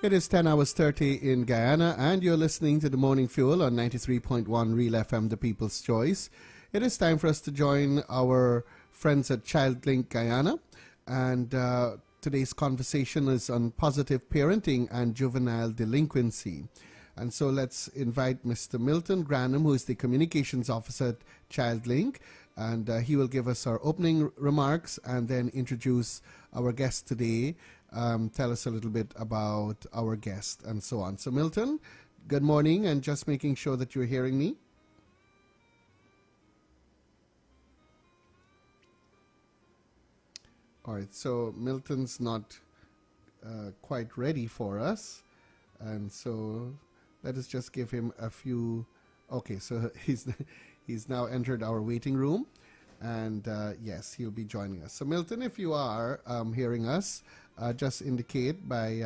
It is 10 hours 30 in Guyana, and you're listening to the Morning Fuel on 93.1 Real FM, the People's Choice. It is time for us to join our friends at ChildLink Guyana, and today's conversation is on positive parenting and juvenile delinquency. And so let's invite Mr. Milton Granham, who is the Communications Officer at ChildLink, and he will give us our opening remarks and then introduce our guest today, tell us a little bit about our guest and so on. So Milton, good morning, and just making sure that you're hearing me. All right, so Milton's not quite ready for us, and so let us just give him a few. Okay, so he's now entered our waiting room, and yes, he'll be joining us. So Milton, if you are hearing us, just indicate by,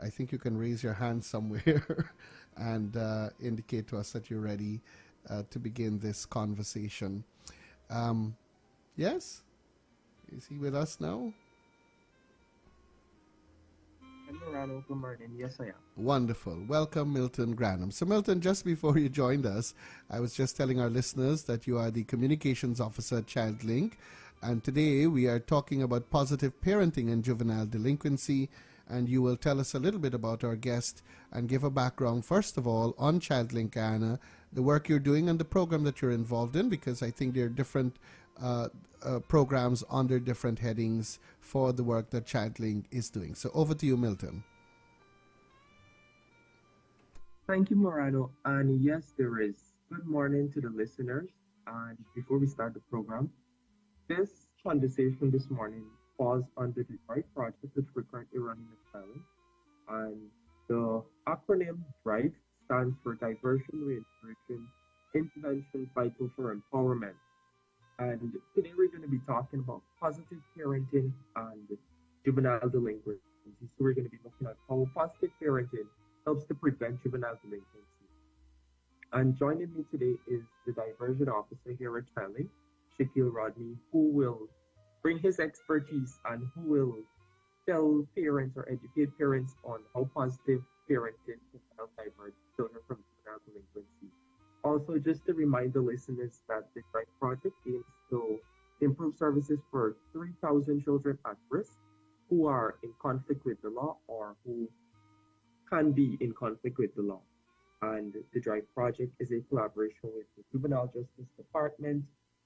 I think you can raise your hand somewhere and indicate to us that you're ready to begin this conversation. Yes? Is he with us now? Morano, good morning. Yes, I am. Wonderful. Welcome, Milton Granham. So, Milton, just before you joined us, I was just telling our listeners that you are the Communications Officer at ChildLink, and today we are talking about positive parenting and juvenile delinquency, and you will tell us a little bit about our guest and give a background, first of all, on ChildLink Guyana, the work you're doing and the program that you're involved in, because I think there are different programs under different headings for the work that ChildLink is doing. So over to you, Milton. Thank you, Morano. And yes, there is. Good morning to the listeners. And before we start the program, this conversation this morning falls under the DRIVE project that we're currently running in Thailand. And the acronym DRIVE stands for Diversion, Reintegration, Intervention Vital for Empowerment. And today we're going to be talking about positive parenting and juvenile delinquency. So we're going to be looking at how positive parenting helps to prevent juvenile delinquency. And joining me today is the diversion officer here at ChildLink, Shaquille Rodney, who will bring his expertise and who will tell parents or educate parents on how positive parenting can help divert children from juvenile delinquency. Also, just to remind the listeners that the DRIVE project aims to improve services for 3,000 children at risk who are in conflict with the law or who can be in conflict with the law. And the DRIVE project is a collaboration with the Juvenile Justice Department,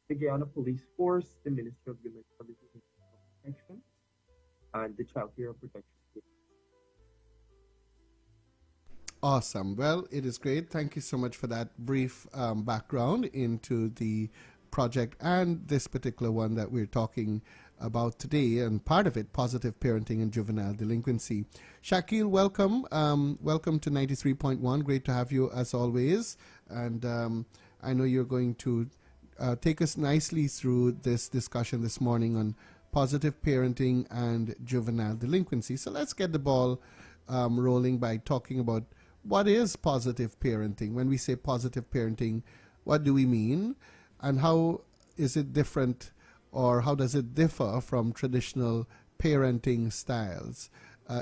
the Guyana Police Force, the Ministry of Human Services and Protection, and the Child Care Protection. Awesome. Well, it is great. Thank you so much for that brief background into the project and this particular one that we're talking about today, and part of it, positive parenting and juvenile delinquency. Shakil, welcome. Welcome to 93.1. Great to have you as always. And I know you're going to take us nicely through this discussion this morning on positive parenting and juvenile delinquency. So let's get the ball rolling by talking about what is positive parenting. When we say positive parenting, what do we mean? And how is it different, or how does it differ from traditional parenting styles?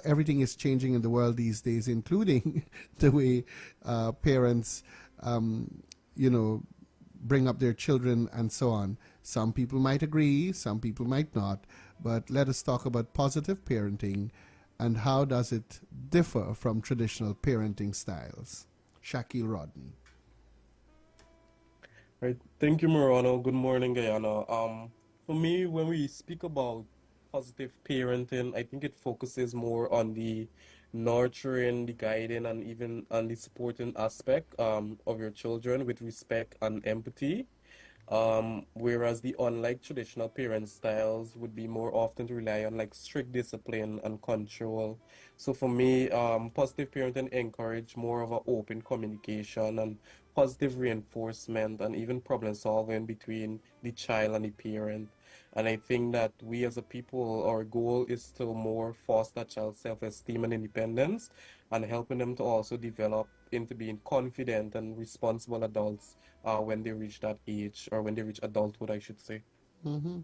Everything is changing in the world these days, including the way parents, bring up their children and so on. Some people might agree, some people might not. But let us talk about positive parenting and how does it differ from traditional parenting styles. Shaquille Rodney. Right. Thank you, Morano. Good morning, Guyana. For me, when we speak about positive parenting, I think it focuses more on the nurturing, the guiding, and even on the supporting aspect of your children with respect and empathy. Whereas the unlike traditional parent styles would be more often to rely on like strict discipline and control. So for me, positive parenting encourage more of an open communication and positive reinforcement and even problem solving between the child and the parent. And I think that we as a people, our goal is to more foster child self-esteem and independence and helping them to also develop into being confident and responsible adults when they reach that age, or when they reach adulthood, I should say. Mm-hmm.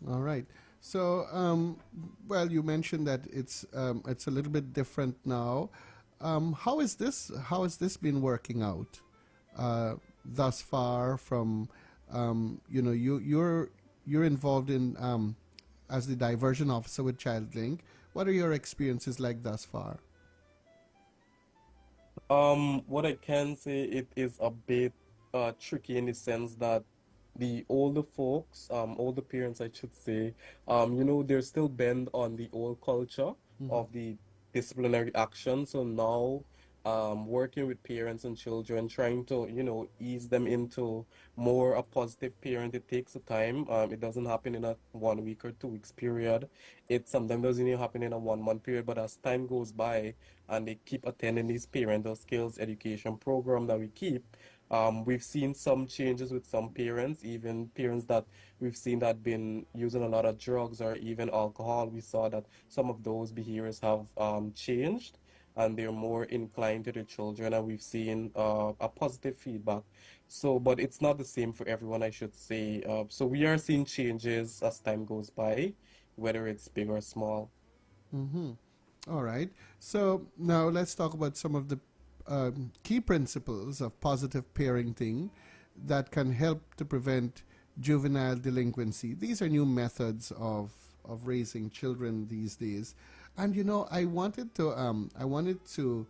All right. So, well, you mentioned that it's a little bit different now. How is this? How has this been working out thus far? From you're involved in as the diversion officer with ChildLink. What are your experiences like thus far? What I can say, it is a bit tricky in the sense that the older folks, older parents, I should say, they're still bent on the old culture Mm-hmm. of the disciplinary action. So now, working with parents and children, trying to, ease them into more a positive parent, it takes a time. It doesn't happen in a 1 week or 2 weeks period. It sometimes doesn't even happen in a 1 month period, but as time goes by, and they keep attending these parental skills education program that we keep. We've seen some changes with some parents, even parents that we've seen that been using a lot of drugs or even alcohol. We saw that some of those behaviors have changed and they're more inclined to their children, and we've seen a positive feedback. So, but it's not the same for everyone, I should say. So we are seeing changes as time goes by, whether it's big or small. Mm-hmm. All right. So now let's talk about some of the key principles of positive parenting that can help to prevent juvenile delinquency. These are new methods of raising children these days, and I wanted to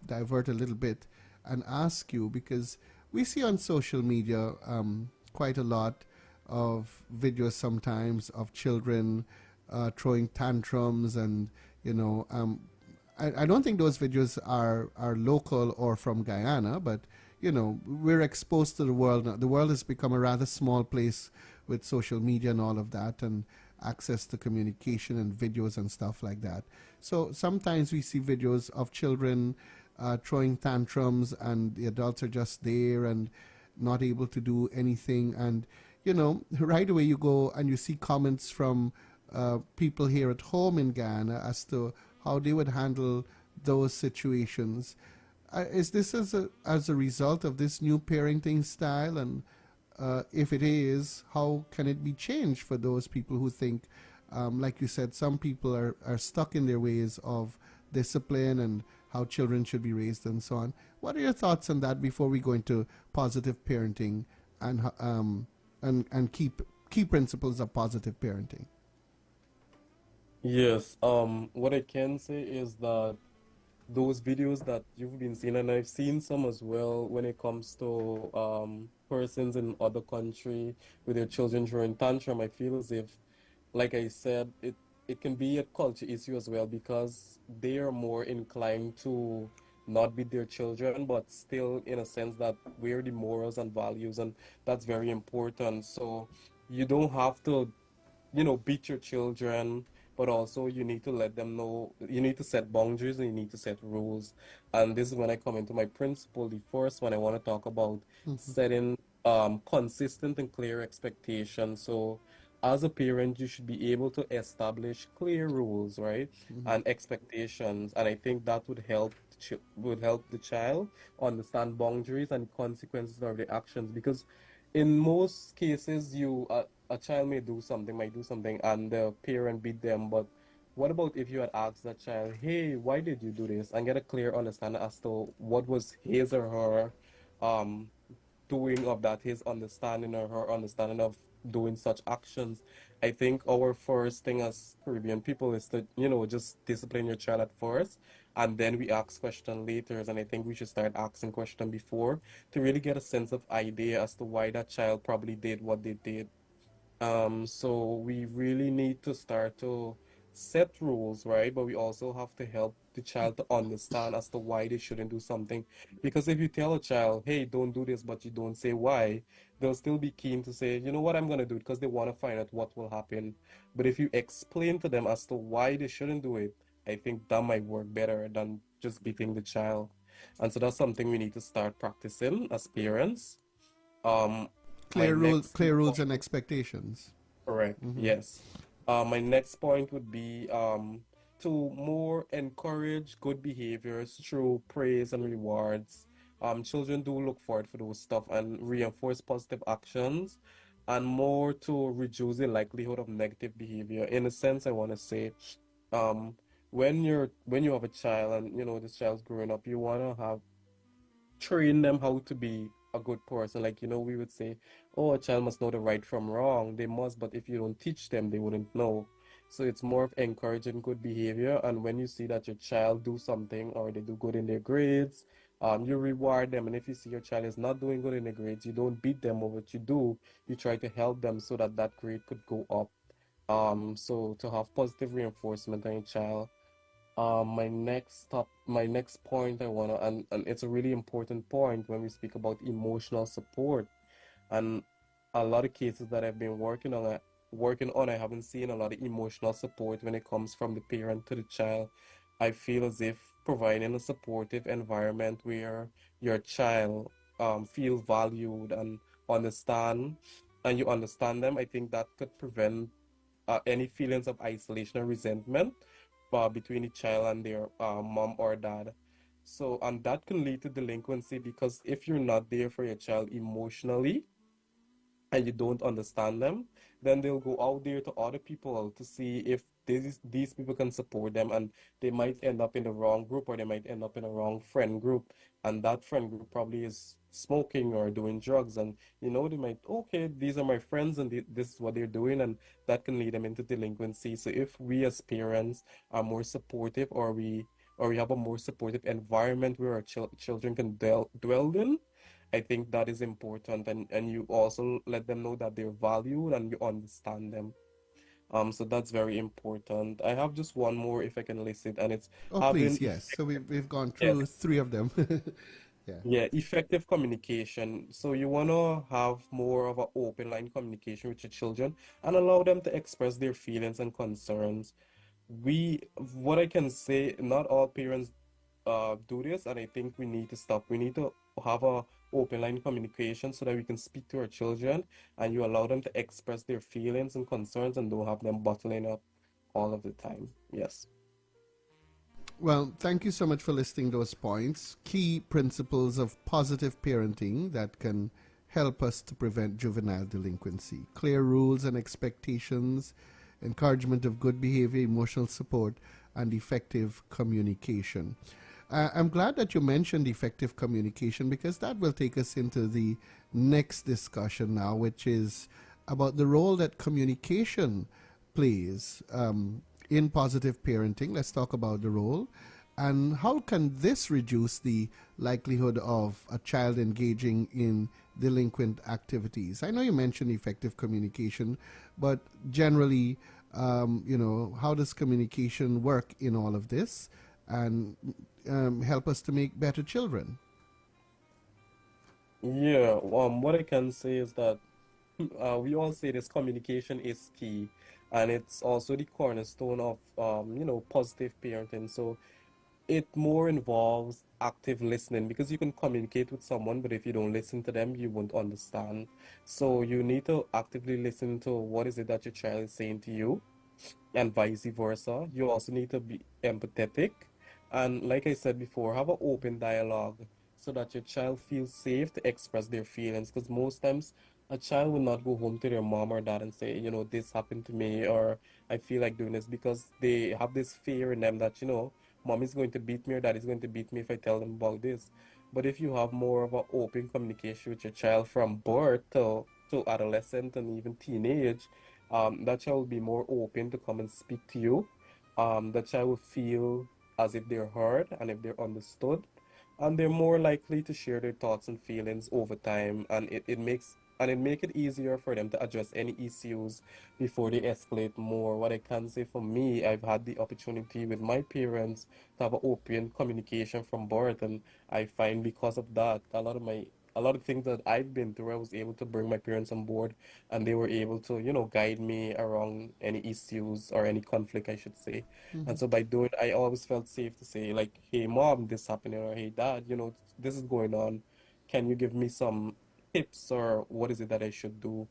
divert a little bit and ask you, because we see on social media quite a lot of videos sometimes of children throwing tantrums, and you know I don't think those videos are local or from Guyana, but we're exposed to the world now. The world has become a rather small place with social media and all of that, and access to communication and videos and stuff like that. So sometimes we see videos of children throwing tantrums, and the adults are just there and not able to do anything. And right away you go and you see comments from people here at home in Ghana as to how they would handle those situations. Is this as a result of this new parenting style? And if it is, how can it be changed for those people who think, like you said, some people are stuck in their ways of discipline and how children should be raised and so on? What are your thoughts on that before we go into positive parenting and and key principles of positive parenting? Yes, what I can say is that those videos that you've been seeing, and I've seen some as well when it comes to persons in other country with their children during tantrum, I feel as if, like I said, it can be a culture issue as well because they are more inclined to not beat their children, but still in a sense that we're the morals and values, and that's very important. So you don't have to beat your children, but also you need to let them know, you need to set boundaries and you need to set rules. And this is when I come into my principle. The first one I want to talk about Mm-hmm. setting consistent and clear expectations. So as a parent, you should be able to establish clear rules, right? Mm-hmm. And expectations. And I think that would help would help the child understand boundaries and consequences of their actions, because in most cases a child might do something and the parent beat them, but what about if you had asked that child, hey, why did you do this, and get a clear understanding as to what was his or her um doing of that, his understanding or her understanding of doing such actions. I think our first thing as Caribbean people is to, just discipline your child at first, and then we ask question later. And I think we should start asking question before to really get a sense of idea as to why that child probably did what they did. So we really need to start to set rules, right? But we also have to help the child to understand as to why they shouldn't do something. Because if you tell a child, hey, don't do this, but you don't say why, they'll still be keen to say, you know what, I'm gonna do it because they want to find out what will happen. But if you explain to them as to why they shouldn't do it, I think that might work better than just beating the child. And so that's something we need to start practicing as parents. My next key Clear rules and point. expectations. Correct. Mm-hmm. Yes. My next point would be to more encourage good behaviors through praise and rewards. Children do look forward for those stuff and reinforce positive actions. and more to reduce the likelihood of negative behavior. In a sense, I want to say, um, when you have a child and this child's growing up, you want to have train them how to be a good person. Like, we would say, oh, a child must know the right from wrong. They must, but if you don't teach them, they wouldn't know. So it's more of encouraging good behavior. And when you see that your child do something or they do good in their grades, you reward them. And if you see your child is not doing good in the grades, you don't beat them, or what you do, you try to help them so that that grade could go up. So to have positive reinforcement on your child. My next point I wanna, and it's a really important point when we speak about emotional support. And a lot of cases that I've been working on, I haven't seen a lot of emotional support when it comes from the parent to the child. I feel as if providing a supportive environment where your child feel valued and understand, and you understand them, I think that could prevent any feelings of isolation or resentment between the child and their mom or dad. So, and that can lead to delinquency because if you're not there for your child emotionally, and you don't understand them, then they'll go out there to other people to see if these people can support them, and they might end up in the wrong group, or they might end up in a wrong friend group, and that friend group probably is smoking or doing drugs, and they might, okay, these are my friends and this is what they're doing, and that can lead them into delinquency. So if we as parents are more supportive, or we have a more supportive environment where our children can dwell in, I think that is important, and you also let them know that they're valued and you understand them. So that's very important. I have just one more if I can list it, and it's Oh, having please, yes. So we've gone yes, through three of them. Yeah. yeah, effective communication. So you wanna have more of an open line communication with your children and allow them to express their feelings and concerns. We, what I can say, not all parents do this, and I think we need to stop. We need to have a open line communication so that we can speak to our children, and you allow them to express their feelings and concerns and don't have them bottling up all of the time. Yes. Well, thank you so much for listing those points. Key principles of positive parenting that can help us to prevent juvenile delinquency. Clear rules and expectations, encouragement of good behavior, emotional support, and effective communication. I'm glad that you mentioned effective communication because that will take us into the next discussion now, which is about the role that communication plays in positive parenting. Let's talk about the role. And how can this reduce the likelihood of a child engaging in delinquent activities? I know you mentioned effective communication, but generally, how does communication work in all of this and help us to make better children? Yeah, what I can say is that we all say this communication is key, and it's also the cornerstone of positive parenting. So it more involves active listening because you can communicate with someone, but if you don't listen to them, you won't understand. So you need to actively listen to what is it that your child is saying to you, and vice versa. You also need to be empathetic. And like I said before, have an open dialogue so that your child feels safe to express their feelings. Because most times, a child will not go home to their mom or dad and say, this happened to me, or I feel like doing this, because they have this fear in them that, mom is going to beat me or dad is going to beat me if I tell them about this. But if you have more of an open communication with your child from birth to adolescent and even teenage, that child will be more open to come and speak to you. That child will feel as if they're heard and if they're understood, and they're more likely to share their thoughts and feelings over time, and it make it easier for them to address any issues before they escalate more. What I can say for me, I've had the opportunity with my parents to have an open communication from birth, and I find because of that, a lot of things that I've been through, I was able to bring my parents on board, and they were able to, guide me around any issues or any conflict, I should say. And Mhm. so by doing, I always felt safe to say, like, hey, mom, this happening, or hey, dad, this is going on. Can you give me some tips, or what is it that I should do?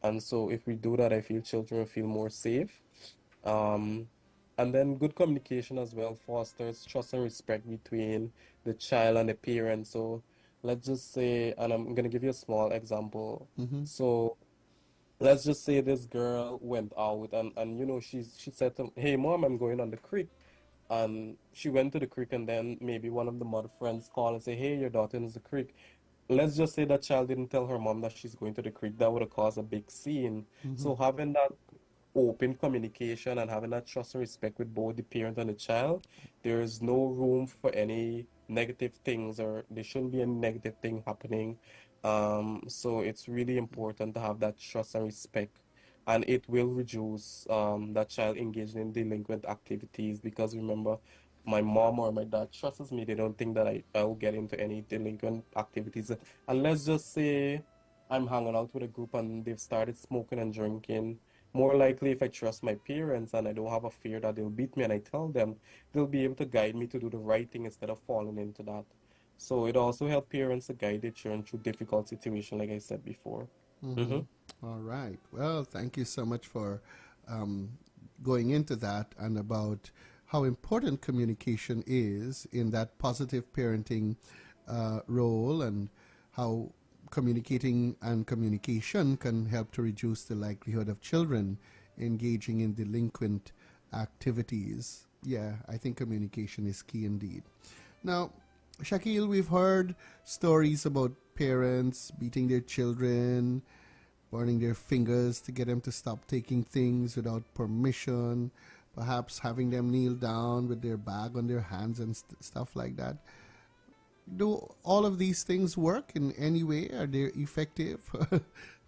And so if we do that, I feel children will feel more safe. Um, and then good communication as well fosters trust and respect between the child and the parent. So let's just say, and I'm gonna give you a small example. Mhm. So let's just say this girl went out and she said to hey mom, I'm going on the creek. And she went to the creek, and then maybe one of the mother friends call and say, hey, your daughter is the creek. Let's just say that child didn't tell her mom that she's going to the creek. That would have caused a big scene. Mm-hmm. So having that open communication and having that trust and respect with both the parent and the child, there is no room for any negative things, or there shouldn't be any negative thing happening. So it's really important to have that trust and respect, and it will reduce that child engaging in delinquent activities. Because remember, my mom or my dad trusts me. They don't think that I will get into any delinquent activities. And let's just say I'm hanging out with a group and they've started smoking and drinking. More likely, if I trust my parents and I don't have a fear that they'll beat me and I tell them, they'll be able to guide me to do the right thing instead of falling into that. So it also helps parents to guide their children through difficult situations, like I said before. Mm-hmm. Mm-hmm. All right. Well, thank you so much for um, going into that and about how important communication is in that positive parenting role, and how communicating and communication can help to reduce the likelihood of children engaging in delinquent activities. Yeah, I think communication is key indeed. Now, Shakil, we've heard stories about parents beating their children, burning their fingers to get them to stop taking things without permission, perhaps having them kneel down with their bag on their hands and stuff like that. Do all of these things work in any way? Are they effective?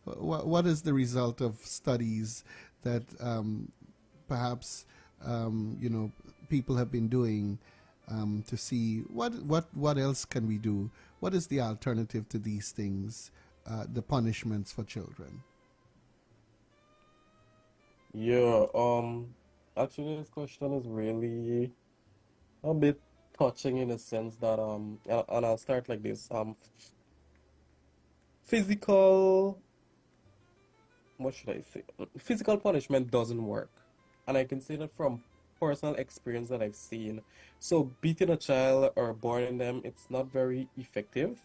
What is the result of studies that perhaps people have been doing to see what else can we do? What is the alternative to these things? The punishments for children. Yeah, actually, this question is really a bit touching in a sense that and I'll start like this. Physical, what should I say? Physical punishment doesn't work, and I can say that from personal experience that I've seen. So beating a child or burning them, it's not very effective,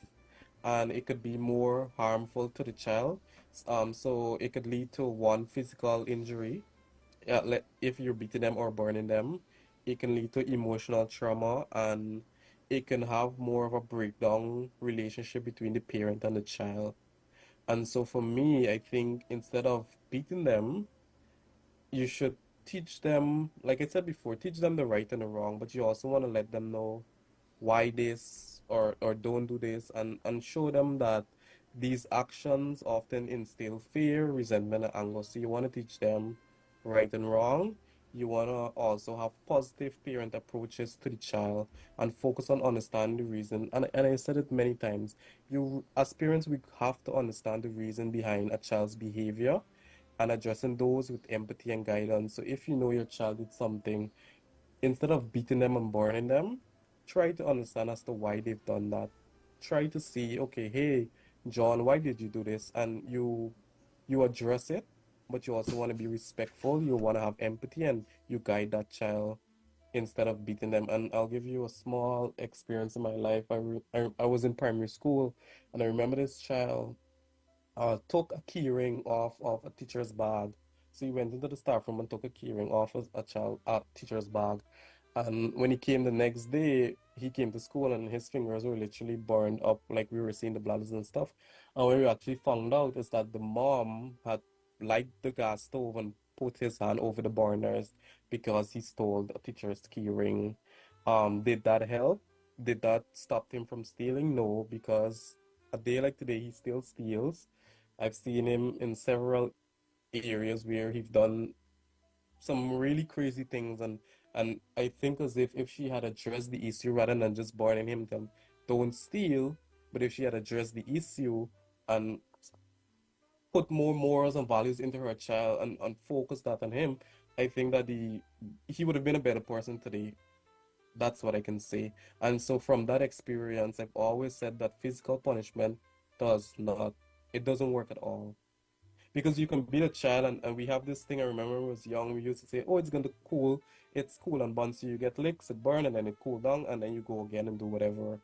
and it could be more harmful to the child. So it could lead to one physical injury. Yeah, if you're beating them or burning them, it can lead to emotional trauma, and it can have more of a breakdown relationship between the parent and the child. And so for me, I think instead of beating them, you should teach them, like I said before, teach them the right and the wrong, but you also want to let them know why this or don't do this, and show them that these actions often instill fear, resentment, and anger. So you want to teach them right and wrong. You want to also have positive parent approaches to the child and focus on understanding the reason. And I said it many times. You, as parents, we have to understand the reason behind a child's behavior and addressing those with empathy and guidance. So if you know your child did something, instead of beating them and burning them, try to understand as to why they've done that. Try to see, okay, hey, John, why did you do this? And you address it, but you also want to be respectful. You want to have empathy, and you guide that child instead of beating them. And I'll give you a small experience in my life. I was in primary school, and I remember this child took a keyring off of a teacher's bag. So he went into the staff room and took a keyring off a teacher's bag. And when he came the next day, he came to school and his fingers were literally burned up, like we were seeing the bladders and stuff. And when we actually found out is that the mom had lighted the gas stove and put his hand over the burners because he stole a teacher's keyring. Did that help? Did that stop him from stealing? No, because a day like today, he still steals. I've seen him in several areas where he's done some really crazy things, and I think as if she had addressed the issue rather than just burning him them don't steal, but if she had addressed the issue and put more morals and values into her child and focus that on him, I think that he would have been a better person today. That's what I can say. And so from that experience, I've always said that physical punishment does not, it doesn't work at all. Because you can beat a child, and we have this thing. I remember when I was young, we used to say, oh, it's going to cool. It's cool. And once you get licks, it burn, and then it cool down, and then you go again and do whatever.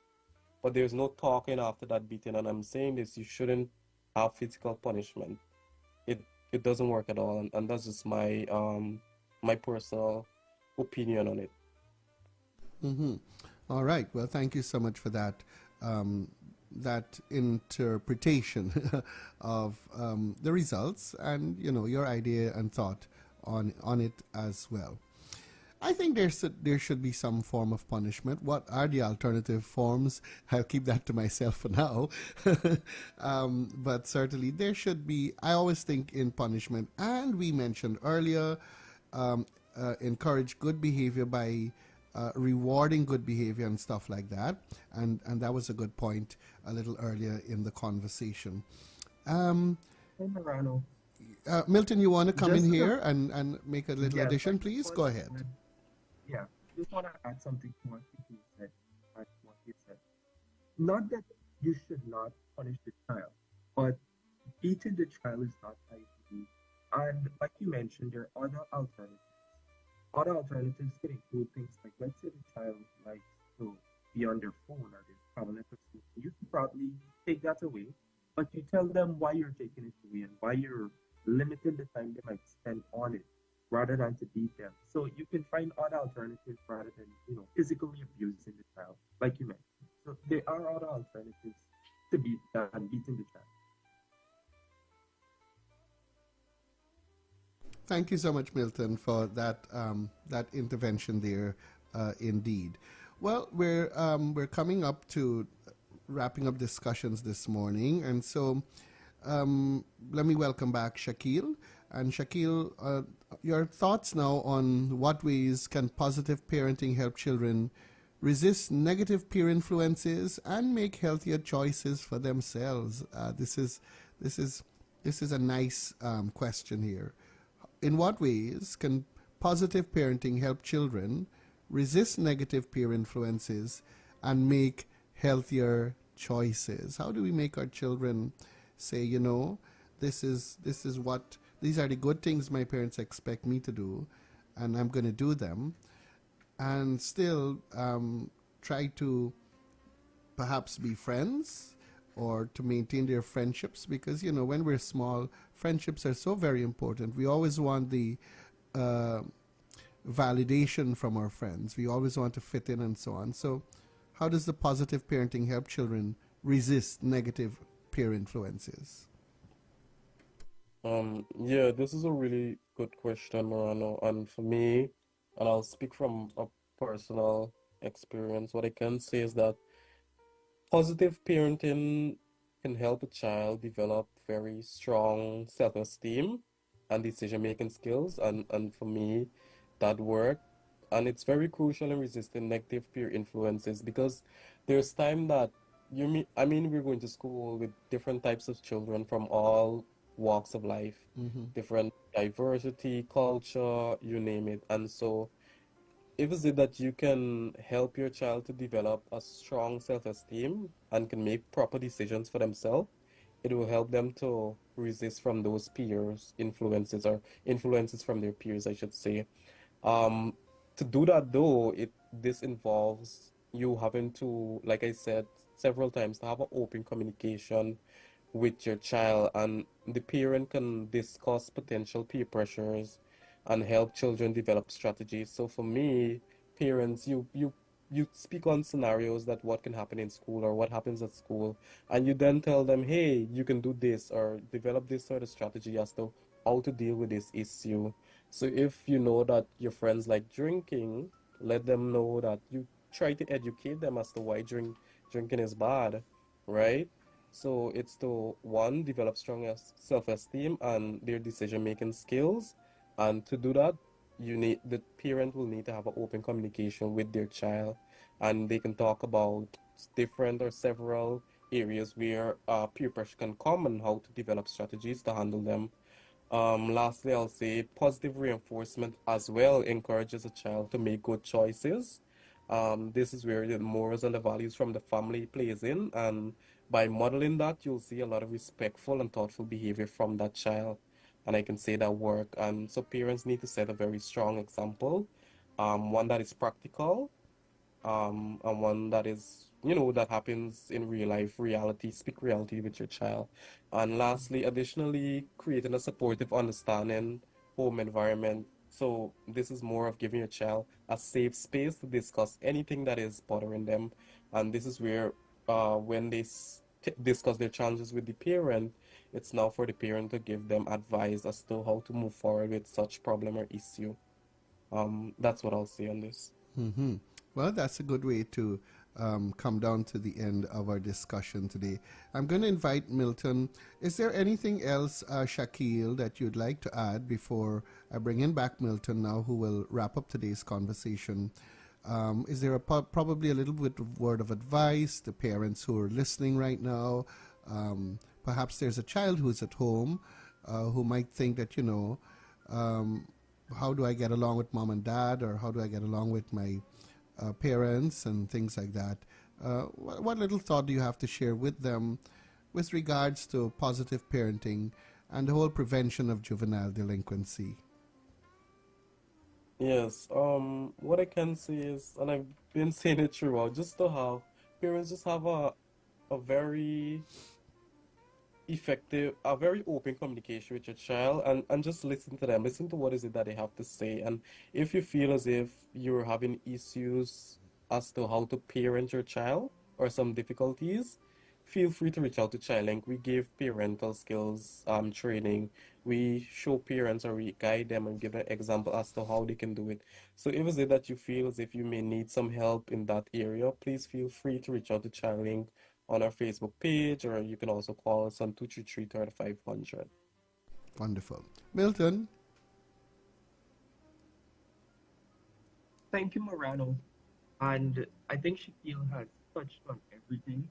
But there's no talking after that beating. And I'm saying this, you shouldn't have physical punishment. It it doesn't work at all, and that's just my personal opinion on it. Mm-hmm. All right. Well, thank you so much for that um, that interpretation of the results, and your idea and thought on it as well. I think there should be some form of punishment. What are the alternative forms? I'll keep that to myself for now. But certainly there should be. I always think in punishment, and we mentioned earlier, encourage good behavior by rewarding good behavior and stuff like that. And that was a good point a little earlier in the conversation. Um, Hey, Morano. Milton, you want to come in Just to, here and make a little yes, I addition, just please? want Go to ahead. add, yeah, just want to add something to what you said. Add to what you said. Not that you should not punish the child, but beating the child is not ideal. And like you mentioned, there are other alternatives. Other alternatives could include things like, let's say the child likes to be on their phone or their tablet or something. You could probably take that away, but you tell them why you're taking it away and why you're limiting the time they might spend on it rather than to beat them. So you can find other alternatives rather than, physically abusing the child, like you mentioned. So there are other alternatives to beat than beating the child. Thank you so much, Milton, for that intervention there. Indeed. Well, we're coming up to wrapping up discussions this morning, and so let me welcome back Shakil. And Shakil, your thoughts now on what ways can positive parenting help children resist negative peer influences and make healthier choices for themselves? This is this is a nice question here. In what ways can positive parenting help children resist negative peer influences and make healthier choices? How do we make our children say, this is what these are the good things my parents expect me to do, and I'm going to do them, and still try to perhaps be friends or to maintain their friendships, because when we're small, friendships are so very important. We always want the uh, validation from our friends, we always want to fit in and so on. So how does the positive parenting help children resist negative peer influences? Yeah, this is a really good question, Morano. And for me, and I'll speak from a personal experience, what I can say is that positive parenting can help a child develop very strong self-esteem and decision-making skills. And for me, that work. And it's very crucial in resisting negative peer influences because there's time that I mean, we're going to school with different types of children from all walks of life, Mm-hmm. different diversity, culture, you name it. And so if it's it that you can help your child to develop a strong self-esteem and can make proper decisions for themselves, it will help them to resist from those peers influences or influences from their peers, I should say. Um, to do that though, this involves you having to, like I said several times, to have an open communication with your child, and the parent can discuss potential peer pressures and help children develop strategies. So for me, parents, you speak on scenarios that what can happen in school or what happens at school, and you then tell them, hey, you can do this or develop this sort of strategy as to how to deal with this issue. So if you know that your friends like drinking, let them know that you try to educate them as to why drinking is bad, right? So it's to one, develop strong self-esteem and their decision-making skills. And to do that, the parent will need to have an open communication with their child, and they can talk about different or several areas where peer pressure can come and how to develop strategies to handle them. Lastly, I'll say positive reinforcement as well encourages a child to make good choices. This is where the morals and the values from the family plays in, and by modeling that, you'll see a lot of respectful and thoughtful behavior from that child. And I can say that work. And so parents need to set a very strong example, one that is practical, and one that is, that happens in real life, reality, speak reality with your child. And lastly, additionally, creating a supportive, understanding home environment. So this is more of giving your child a safe space to discuss anything that is bothering them. And this is where, when they discuss their challenges with the parent, it's now for the parent to give them advice as to how to move forward with such problem or issue. That's what I'll say on this. Hmm. Well, that's a good way to come down to the end of our discussion today. I'm going to invite Milton. Is there anything else, Shaquille, that you'd like to add before I bring in back Milton now, who will wrap up today's conversation? Is there probably a little bit of word of advice to parents who are listening right now? Perhaps there's a child who's at home who might think that, um, how do I get along with mom and dad, or how do I get along with my parents and things like that. What little thought do you have to share with them with regards to positive parenting and the whole prevention of juvenile delinquency? Yes, what I can say is, and I've been saying it throughout, just to have parents just have a very effective, a very open communication with your child, and just listen to them, listen to what is it that they have to say. And if you feel as if you're having issues as to how to parent your child or some difficulties, feel free to reach out to ChildLink. We give parental skills training. We show parents or we guide them and give an example as to how they can do it. So if it's it that you feel as if you may need some help in that area, please feel free to reach out to ChildLink on our Facebook page, or you can also call us on 233-3500. Wonderful. Milton? Thank you, Morano. And I think Shaquille has touched on everything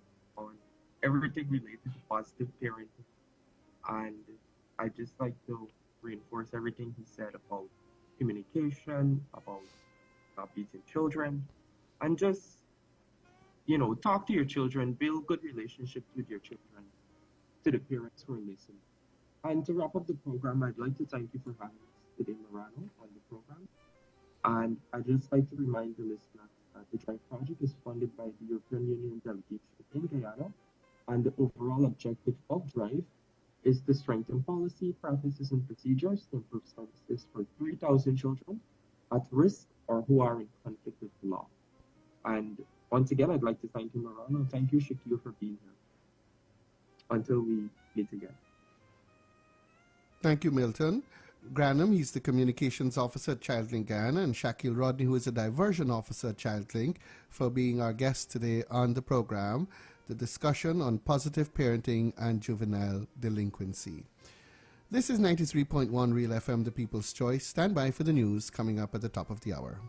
related to positive parenting. And I just like to reinforce everything he said about communication, about not beating children, and just, talk to your children, build good relationships with your children, to the parents who are listening. And to wrap up the program, I'd like to thank you for having us today, Morano, on the program. And I'd just like to remind the listeners that the DRIVE project is funded by the European Union delegation in Guyana, and the overall objective of DRIVE is to strengthen policy, practices, and procedures to improve services for 3,000 children at risk or who are in conflict with the law. And once again, I'd like to thank you, Marano. Thank you, Shaquille, for being here. Until we meet again. Thank you, Milton. Granham, he's the communications officer at ChildLink Guyana, and Shaquille Rodney, who is a diversion officer at ChildLink, for being our guest today on the program, the discussion on positive parenting and juvenile delinquency. This is 93.1 Real FM, the People's Choice. Stand by for the news coming up at the top of the hour.